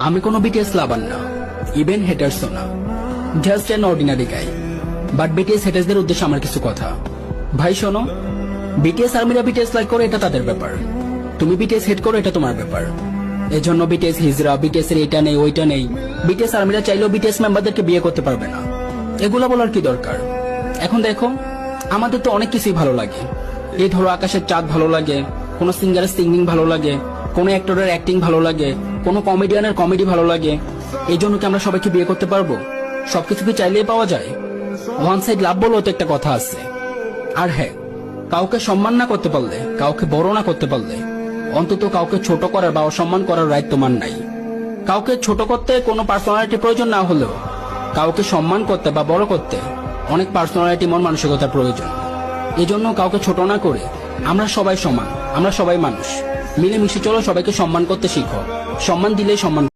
আমি কোনো বিটিএস লাভার না, ইভেন হেটার্সও না, just an ordinary guy. But BTS হেটার্সদের উদ্দেশ্যে আমার কিছু কথা। ভাই শোনো, বিটিএস আর্মিরা বিটিএস লাইক করে এটা তাদের ব্যাপার, তুমি বিটিএস হেড করো এটা তোমার ব্যাপার। এজন্য বিটিএস হিজরা, বিটিএস এর এটা নেই ওইটা নেই, বিটিএস আর্মিরা চাইলেও বিটিএস মেম্বারদেরকে বিয়ে করতে পারবে না, এগুলা বলার কি দরকার? এখন দেখো, আমাদের তো অনেক কিছুই ভালো লাগে। এই ধরো আকাশের চাঁদ ভালো লাগে, কোনো সিঙ্গারের সিঙ্গিং ভালো লাগে, কোনো অ্যাক্টরের অ্যাক্টিং ভালো লাগে, কোনো কমেডিয়ানের কমেডি ভালো লাগে। এই জন্য কি আমরা সবাইকে বিয়ে করতে পারবো? সবকিছু কি চাইলেই পাওয়া যায়? ওয়ান সাইড লাভ বলেও তো একটা কথা আছে। আর হ্যাঁ, কাউকে সম্মান না করতে পারলে, কাউকে বড় না করতে পারলে, অন্তত কাউকে ছোট করার বা অসম্মান করার রাইট তোমার নাই। কাউকে ছোট করতে কোনো পার্সোনালিটি প্রয়োজন না হলেও কাউকে সম্মান করতে বা বড় করতে অনেক পার্সোনালিটি, মন মানসিকতার প্রয়োজন। এজন্য কাউকে ছোট না করে আমরা সবাই সমান, আমরা সবাই মানুষ, মিলেমিশে চলো, সবাইকে সম্মান করতে শিখো। সম্মান দিলেই সম্মান।